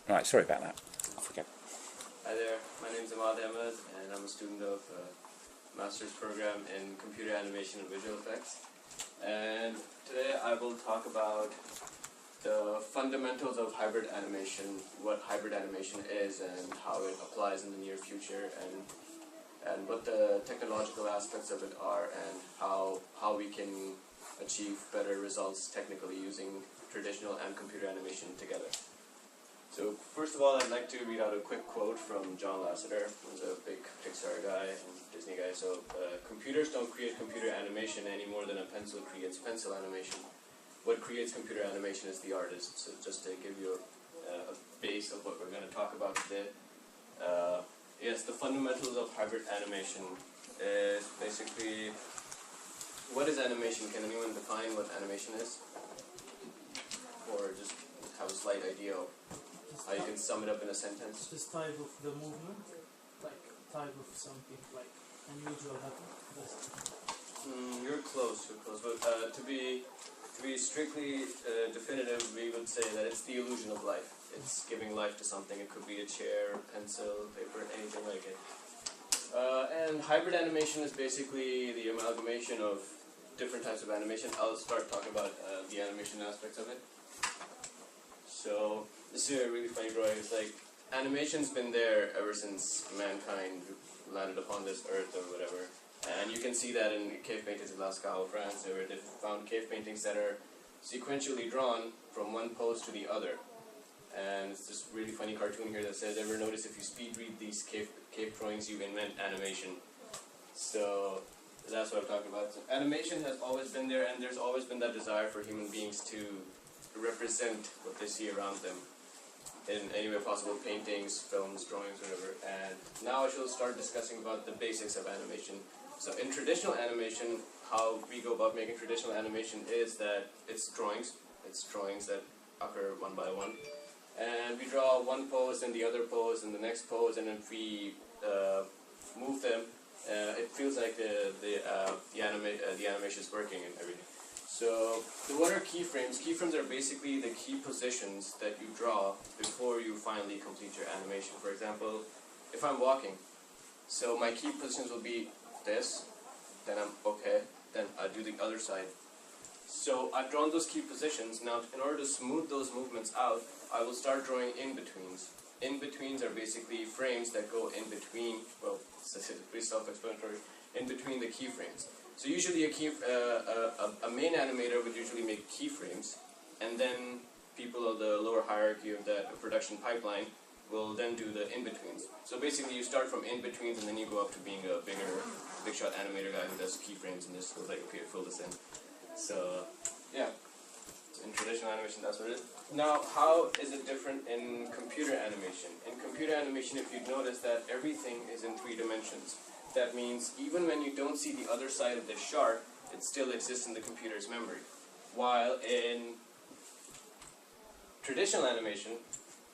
Right, sorry about that. Off we go. Hi there, my name is Ahmad, and I'm a student of master's program in computer animation and visual effects. And today I will talk about the fundamentals of hybrid animation, what hybrid animation is and how it applies in the near future, and what the technological aspects of it are, and how we can achieve better results technically using traditional and computer animation together. So first of all, I'd like to read out a quick quote from John Lasseter, who's a big Pixar guy and Disney guy. So, computers don't create computer animation any more than a pencil creates pencil animation. What creates computer animation is the artist. So just to give you a base of what we're going to talk about today. Yes, the fundamentals of hybrid animation is basically, what is animation? Can anyone define what animation is? Or just have a slight idea of how you can sum it up in a sentence? This type of the movement, like type of something like unusual happen. You're close, but to be strictly definitive, we would say that it's the illusion of life. It's giving life to something. It could be a chair, pencil, paper, anything like it. And hybrid animation is basically the amalgamation of different types of animation. I'll start talking about the animation aspects of it. So this is a really funny drawing. It's like animation's been there ever since mankind landed upon this earth or whatever. And you can see that in cave paintings in Lascaux, France, where they found cave paintings that are sequentially drawn from one pose to the other. And it's this really funny cartoon here that says, ever notice if you speed read these cave drawings, you invent animation. So that's what I'm talking about. So animation has always been there, and there's always been that desire for human beings to represent what they see around them in any way possible, paintings, films, drawings, whatever. And now I shall start discussing about the basics of animation. So in traditional animation, how we go about making traditional animation is that it's drawings that occur one by one. And we draw one pose and the other pose and the next pose, and if we move them, it feels like the animation is working and everything. So, what are keyframes? Keyframes are basically the key positions that you draw before you finally complete your animation. For example, if I'm walking, so my key positions will be this, then I'm okay, then I do the other side. So I've drawn those key positions. Now, in order to smooth those movements out, I will start drawing in-betweens. In-betweens are basically frames that go in between, well, it's pretty self-explanatory, in between the keyframes. So usually a main animator would usually make keyframes, and then people of the lower hierarchy of that production pipeline will then do the in-betweens. So basically you start from in-betweens and then you go up to being a big shot animator guy who does keyframes and just goes like, okay, fill this in. So, yeah. In traditional animation, that's what it is. Now, how is it different in computer animation? In computer animation, if you notice that everything is in 3 dimensions. That means even when you don't see the other side of the shark, it still exists in the computer's memory. While in traditional animation,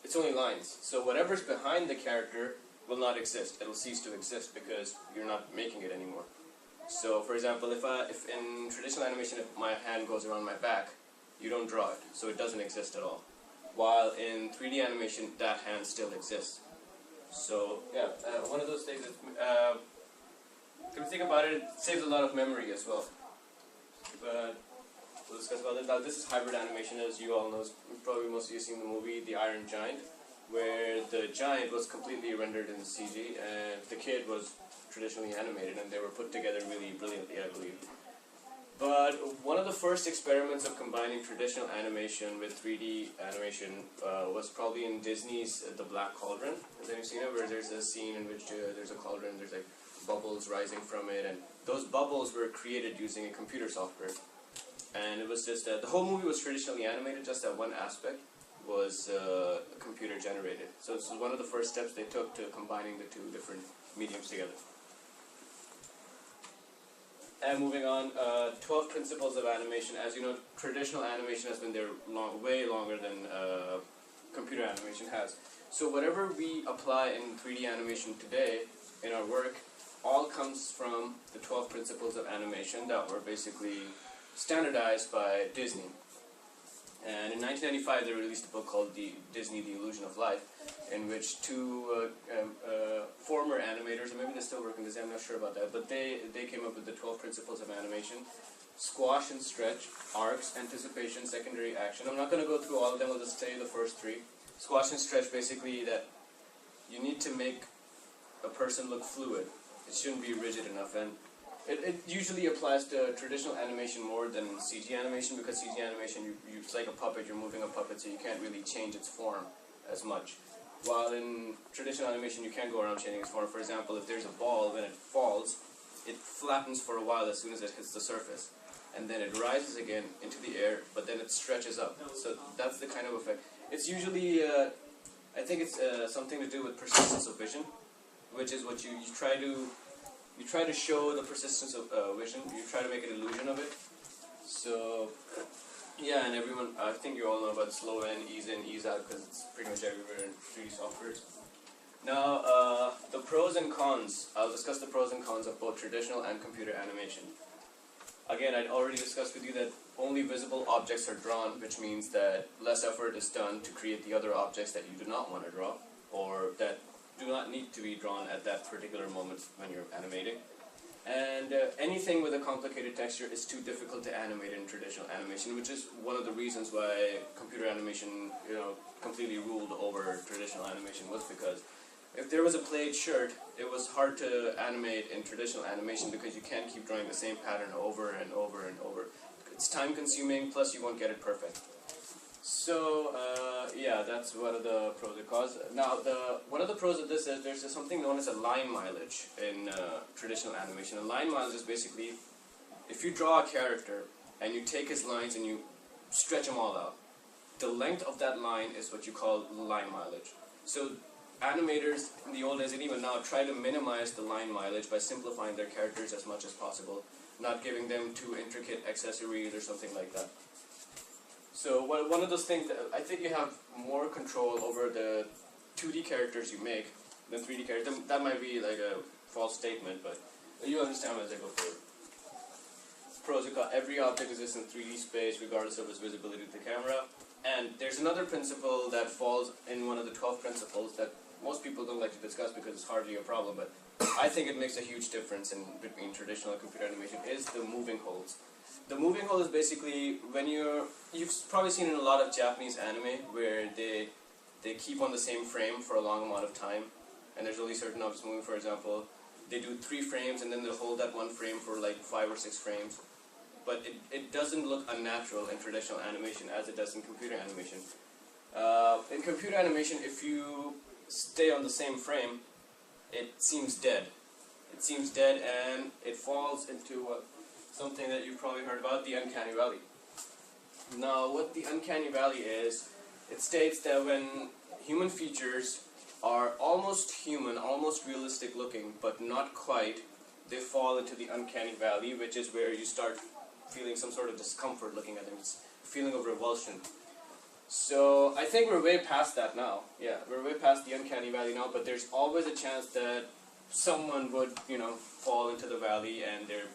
it's only lines. So whatever's behind the character will not exist. It'll cease to exist because you're not making it anymore. So, for example, if in traditional animation, if my hand goes around my back, you don't draw it, so it doesn't exist at all. While in 3D animation, that hand still exists. So, yeah, one of those things is, if you think about it, it saves a lot of memory as well. But we'll discuss about it. Now, this is hybrid animation, as you all know. Probably most of you have seen the movie The Iron Giant, where the giant was completely rendered in CG, and the kid was traditionally animated, and they were put together really brilliantly, I believe. But one of the first experiments of combining traditional animation with 3D animation was probably in Disney's The Black Cauldron. Has anyone seen it? Where there's a scene in which there's a cauldron, there's like bubbles rising from it, and those bubbles were created using a computer software. And it was just the whole movie was traditionally animated, just that one aspect was computer generated. So this was one of the first steps they took to combining the 2 different mediums together. And moving on, 12 principles of animation. As you know, traditional animation has been there way longer than computer animation has. So whatever we apply in 3D animation today in our work all comes from the 12 principles of animation that were basically standardized by Disney. And in 1995, they released a book called Disney: The Illusion of Life, in which two former animators, or maybe they're still working this, I'm not sure about that, but they came up with the 12 principles of animation: squash and stretch, arcs, anticipation, secondary action. I'm not going to go through all of them, I'll just say the first three. Squash and stretch, basically that you need to make a person look fluid. It shouldn't be rigid enough, and it usually applies to traditional animation more than CG animation, because CG animation, it's like a puppet, you're moving a puppet, so you can't really change its form as much. While in traditional animation, you can go around changing its form. For example, if there's a ball, when it falls, it flattens for a while as soon as it hits the surface. And then it rises again into the air, but then it stretches up. So that's the kind of effect. It's usually, I think it's something to do with persistence of vision, which is what you try to show the persistence of vision. You try to make an illusion of it. So, yeah, and everyone, I think you all know about slow in, ease out, because it's pretty much everywhere in 3D softwares. Now, the pros and cons. I'll discuss the pros and cons of both traditional and computer animation. Again, I'd already discussed with you that only visible objects are drawn, which means that less effort is done to create the other objects that you do not want to draw, or that do not need to be drawn at that particular moment when you're animating. And anything with a complicated texture is too difficult to animate in traditional animation, which is one of the reasons why computer animation, completely ruled over traditional animation, was because if there was a plaid shirt, it was hard to animate in traditional animation because you can't keep drawing the same pattern over and over and over. It's time consuming, plus you won't get it perfect. So, yeah, that's one of the pros and cons. Now, one of the pros of this is there's something known as a line mileage in traditional animation. A line mileage is basically, if you draw a character and you take his lines and you stretch them all out, the length of that line is what you call line mileage. So, animators in the old days and even now try to minimize the line mileage by simplifying their characters as much as possible, not giving them too intricate accessories or something like that. So one of those things that I think you have more control over the 2D characters you make than 3D characters. That might be like a false statement, but you understand as I go forward. Pros and cons. Every object exists in 3D space regardless of its visibility to the camera. And there's another principle that falls in one of the 12 principles that most people don't like to discuss because it's hardly a problem, but I think it makes a huge difference between traditional and computer animation, is the moving holds. The moving hold is basically when you've probably seen in a lot of Japanese anime where they keep on the same frame for a long amount of time, and there's only certain objects moving. For example, they do 3 frames and then they'll hold that one frame for like 5 or 6 frames. But it doesn't look unnatural in traditional animation as it does in computer animation. In computer animation, if you stay on the same frame, it seems dead. It seems dead, and it falls into something that you've probably heard about, the Uncanny Valley. Now, what the Uncanny Valley is, it states that when human features are almost human, almost realistic looking, but not quite, they fall into the Uncanny Valley, which is where you start feeling some sort of discomfort looking at them. It's a feeling of revulsion. So I think we're way past that now. Yeah, we're way past the Uncanny Valley now, but there's always a chance that someone would, fall into the valley, and they're,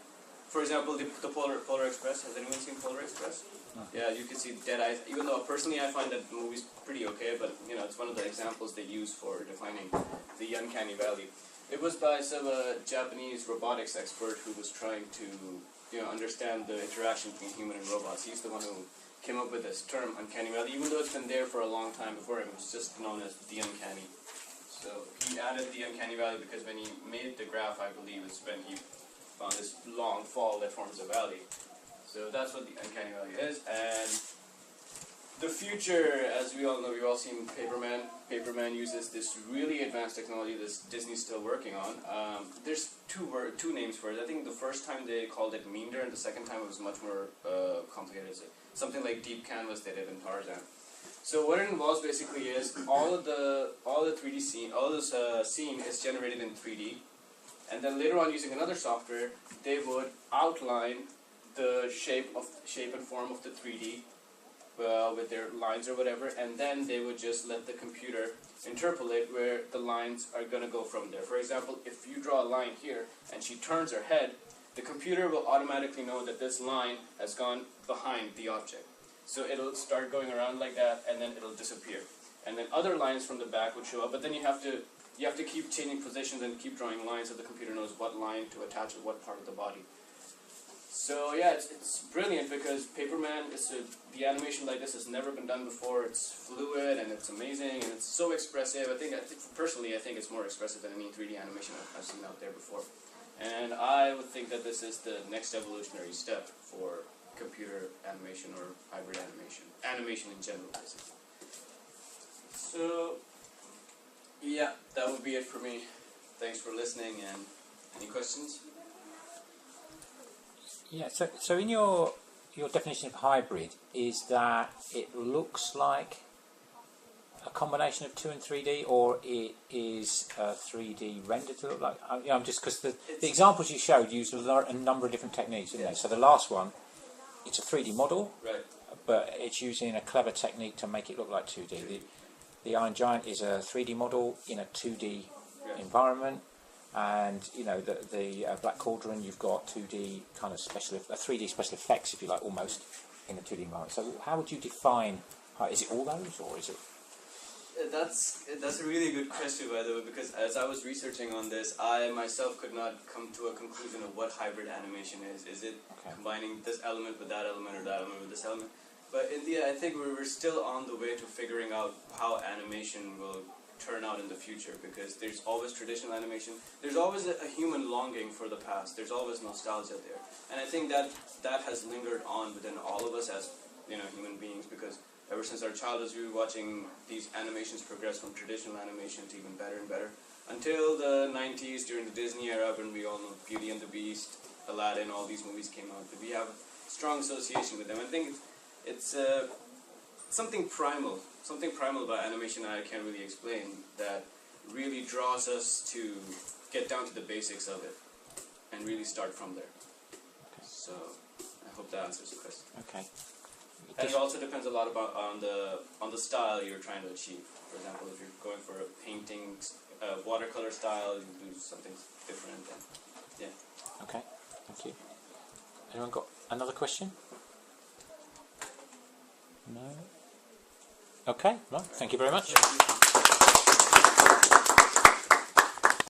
for example, the Polar Express. Has anyone seen Polar Express? No. Yeah, you can see dead eyes. Even though personally I find that movie's pretty okay, but it's one of the examples they use for defining the Uncanny Valley. It was by some Japanese robotics expert who was trying to understand the interaction between human and robots. He's the one who came up with this term, Uncanny Valley, even though it's been there for a long time before him. It was just known as the Uncanny. So he added the Uncanny Valley because when he made the graph, I believe, it's when he found this long fall that forms a valley. So that's what the Uncanny Valley is. And the future, as we all know, we've all seen Paperman. Paperman uses this really advanced technology that Disney's still working on. There's two names for it. I think the first time they called it Meander, and the second time it was much more complicated. Something like Deep Canvas they did in Tarzan. So what it involves basically is all the 3D scene, all this scene is generated in 3D, and then later on using another software, they would outline the shape and form of the 3D. With their lines or whatever, and then they would just let the computer interpolate where the lines are going to go from there. For example, if you draw a line here and she turns her head, the computer will automatically know that this line has gone behind the object. So it'll start going around like that, and then it'll disappear. And then other lines from the back would show up, but then you have to keep changing positions and keep drawing lines so the computer knows what line to attach to what part of the body. So yeah, it's brilliant because Paperman, the animation like this has never been done before. It's fluid and it's amazing and it's so expressive. Personally, I think it's more expressive than any 3D animation I've seen out there before. And I would think that this is the next evolutionary step for computer animation or hybrid animation in general, basically. So yeah, that would be it for me. Thanks for listening, and any questions? Yeah, so in your definition of hybrid is that it looks like a combination of 2 and 3D, or it is 3D rendered to look like? I'm just because the examples you showed used a number of different techniques, didn't they? So the last one, it's a 3D model, right, but it's using a clever technique to make it look like 2D. The Iron Giant is a 3D model in a 2D environment. And the Black Cauldron, you've got 2D kind of 3D special effects, if you like, almost in a 2D environment. So how would you define? Is it all those, or is it? That's a really good question, by the way, because as I was researching on this, I myself could not come to a conclusion of what hybrid animation is. Is it combining this element with that element, or that element with this element? But in the end, I think we're still on the way to figuring out how animation will turn out in the future, because there's always traditional animation, there's always a human longing for the past, there's always nostalgia there, and I think that has lingered on within all of us as human beings, because ever since our childhood we were watching these animations progress from traditional animation to even better and better, until the 90s during the Disney era, when we all know Beauty and the Beast, Aladdin, all these movies came out. We have a strong association with them. I think it's something primal about animation I can't really explain, that really draws us to get down to the basics of it and really start from there. Okay. So I hope that answers the question. Okay. And it also depends a lot on the style you're trying to achieve. For example, if you're going for a painting, watercolor style, you do something different. And, yeah. Okay. Thank you. Anyone got another question? No. Okay. Well, thank you very much.